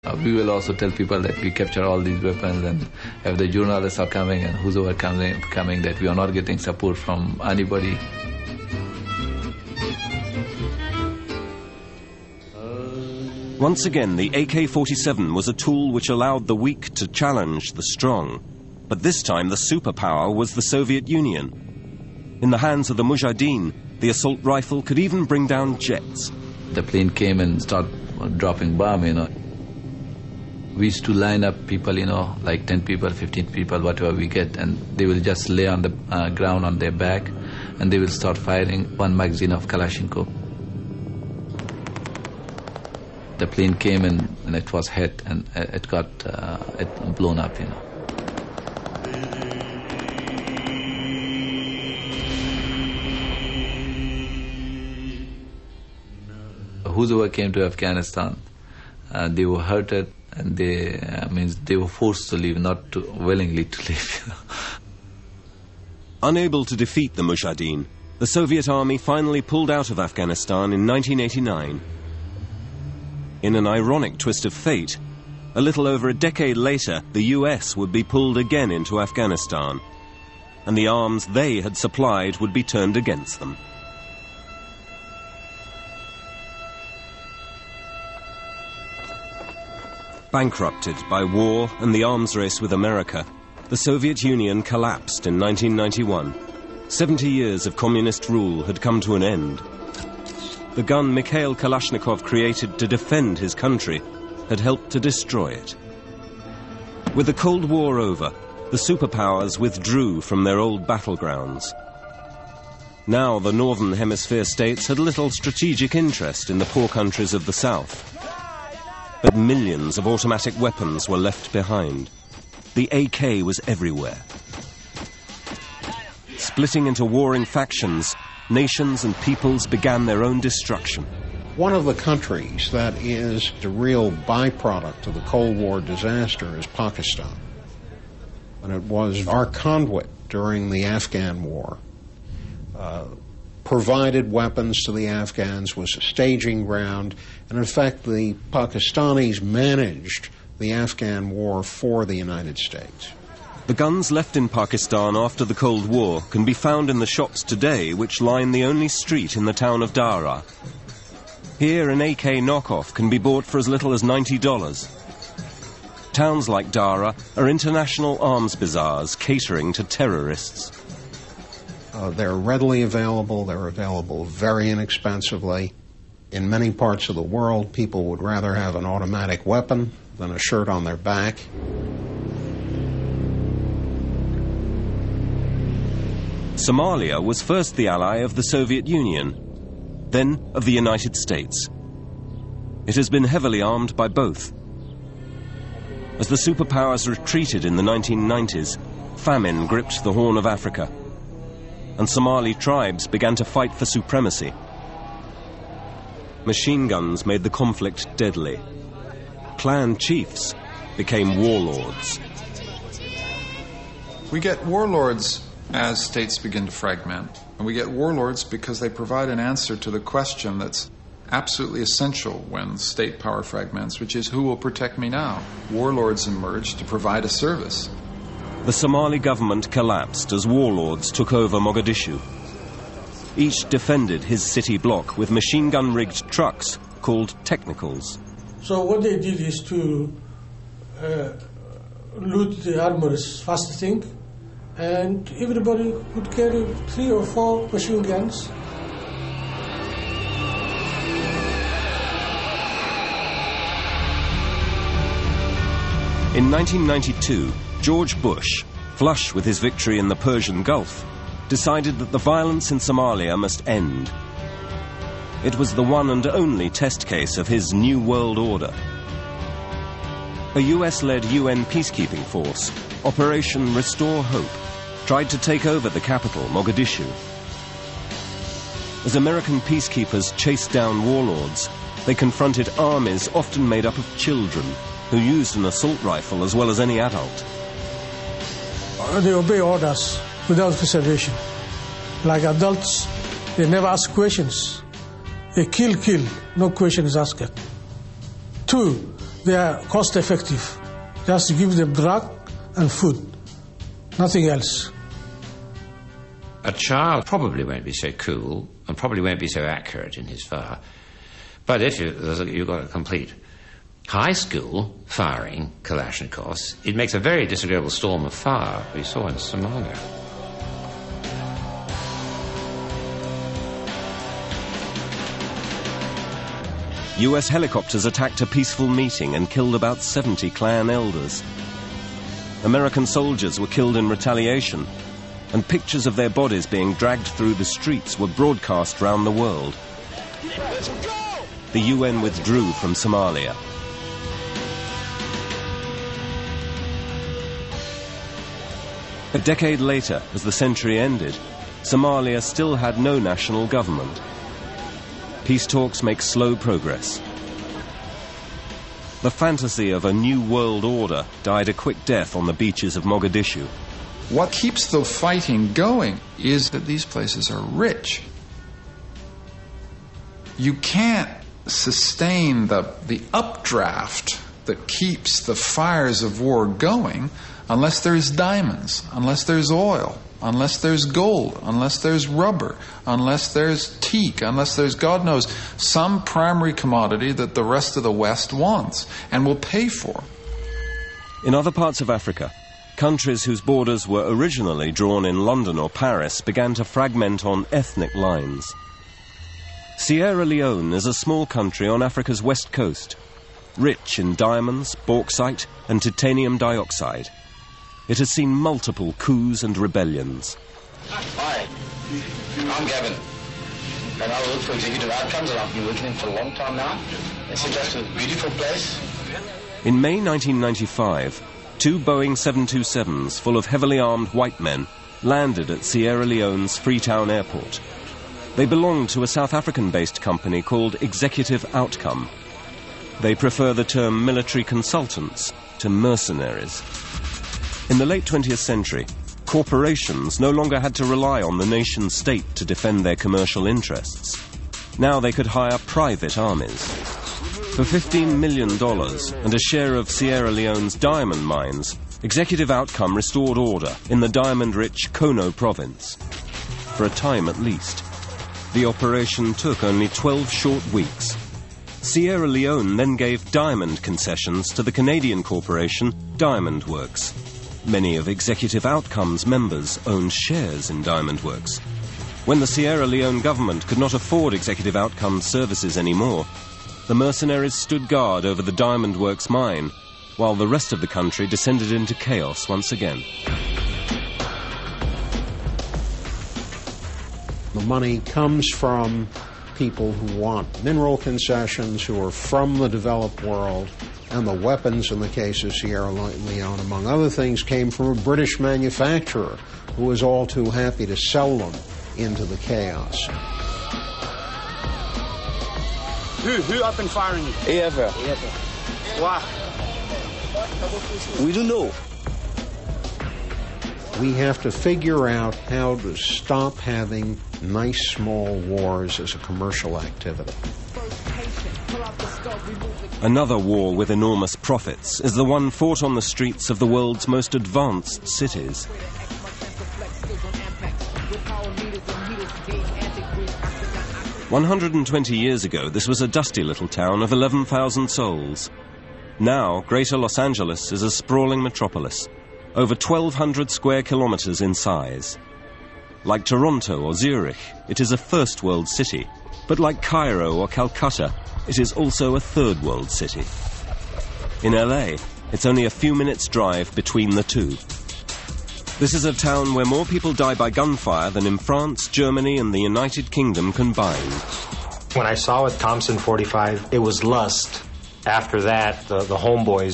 We will also tell people that we capture all these weapons, and if the journalists are coming and whoever coming, that we are not getting support from anybody. Once again, the AK-47 was a tool which allowed the weak to challenge the strong. But this time the superpower was the Soviet Union. In the hands of the Mujahideen, the assault rifle could even bring down jets. The plane came and started dropping bomb, We used to line up people, like 10 people, 15 people, whatever we get, and they will just lay on the ground on their back, and they will start firing one magazine of Kalashnikov. The plane came and it was hit, and it got blown up, Whoever came to Afghanistan, they were hurted, and they were forced to leave, not willingly to leave. Unable to defeat the Mujahideen, the Soviet army finally pulled out of Afghanistan in 1989. In an ironic twist of fate, a little over a decade later, the US would be pulled again into Afghanistan, and the arms they had supplied would be turned against them. Bankrupted by war and the arms race with America, the Soviet Union collapsed in 1991. 70 years of communist rule had come to an end. The gun Mikhail Kalashnikov created to defend his country had helped to destroy it. With the Cold War over, the superpowers withdrew from their old battlegrounds. Now the Northern Hemisphere states had little strategic interest in the poor countries of the South. But millions of automatic weapons were left behind. The AK was everywhere. Splitting into warring factions, nations and peoples began their own destruction. One of the countries that is the real byproduct of the Cold War disaster is Pakistan. And it was our conduit during the Afghan War. Provided weapons to the Afghans, was a staging ground, and in fact the Pakistanis managed the Afghan war for the United States. The guns left in Pakistan after the Cold War can be found in the shops today which line the only street in the town of Dara. Here an AK knockoff can be bought for as little as $90. Towns like Dara are international arms bazaars catering to terrorists. They're readily available, they're available very inexpensively. In many parts of the world, people would rather have an automatic weapon than a shirt on their back. Somalia was first the ally of the Soviet Union, then of the United States. It has been heavily armed by both. As the superpowers retreated in the 1990s, famine gripped the Horn of Africa, and Somali tribes began to fight for supremacy. Machine guns made the conflict deadly. Clan chiefs became warlords. We get warlords as states begin to fragment. And we get warlords because they provide an answer to the question that's absolutely essential when state power fragments, which is, who will protect me now? Warlords emerge to provide a service. The Somali government collapsed as warlords took over Mogadishu. Each defended his city block with machine gun-rigged trucks called technicals. So what they did is to loot the armories first thing, and everybody could carry 3 or 4 machine guns. In 1992, George Bush, flush with his victory in the Persian Gulf, decided that the violence in Somalia must end. It was the one and only test case of his New World Order. A US-led UN peacekeeping force, Operation Restore Hope, tried to take over the capital, Mogadishu. As American peacekeepers chased down warlords, they confronted armies often made up of children, who used an assault rifle as well as any adult. They obey orders without reservation. Like adults, they never ask questions. They kill, no question is asked. 2, they are cost effective. Just give them drug and food, nothing else. A child probably won't be so cool and probably won't be so accurate in his fire. But if you've got a complete high school firing Kalashnikovs, it makes a very disagreeable storm of fire we saw in Somalia. US helicopters attacked a peaceful meeting and killed about 70 clan elders. American soldiers were killed in retaliation, and pictures of their bodies being dragged through the streets were broadcast round the world. The UN withdrew from Somalia. A decade later, as the century ended, Somalia still had no national government. Peace talks make slow progress. The fantasy of a new world order died a quick death on the beaches of Mogadishu. What keeps the fighting going is that these places are rich. You can't sustain the updraft that keeps the fires of war going unless there's diamonds, unless there's oil, unless there's gold, unless there's rubber, unless there's teak, unless there's, God knows, some primary commodity that the rest of the West wants and will pay for. In other parts of Africa, countries whose borders were originally drawn in London or Paris began to fragment on ethnic lines. Sierra Leone is a small country on Africa's west coast, rich in diamonds, bauxite and titanium dioxide. It has seen multiple coups and rebellions. Hi, I'm Gavin, and I work for Executive Outcomes, and I've been working for a long time now. It's just a beautiful place. In May 1995, 2 Boeing 727s full of heavily armed white men landed at Sierra Leone's Freetown Airport. They belonged to a South African-based company called Executive Outcome. They prefer the term military consultants to mercenaries. In the late 20th century, corporations no longer had to rely on the nation-state to defend their commercial interests. Now they could hire private armies. For $15 million and a share of Sierra Leone's diamond mines, Executive Outcome restored order in the diamond-rich Kono province. For a time at least. The operation took only 12 short weeks. Sierra Leone then gave diamond concessions to the Canadian corporation Diamond Works. Many of Executive Outcome's members owned shares in Diamond Works. When the Sierra Leone government could not afford Executive Outcome's services anymore, the mercenaries stood guard over the Diamond Works mine, while the rest of the country descended into chaos once again. The money comes from people who want mineral concessions, who are from the developed world, and the weapons in the case of Sierra Leone, among other things, came from a British manufacturer who was all too happy to sell them into the chaos. Who up and firing you? EFF. Why? We don't know. We have to figure out how to stop having nice small wars as a commercial activity. Another war with enormous profits is the one fought on the streets of the world's most advanced cities. 120 years ago, this was a dusty little town of 11,000 souls. Now, Greater Los Angeles is a sprawling metropolis, over 1,200 square kilometers in size. Like Toronto or Zurich, it is a first world city, but like Cairo or Calcutta, it is also a third world city. In LA, it's only a few minutes' drive between the two. This is a town where more people die by gunfire than in France, Germany, and the United Kingdom combined. When I saw with Thompson 45, it was lust. After that, the homeboys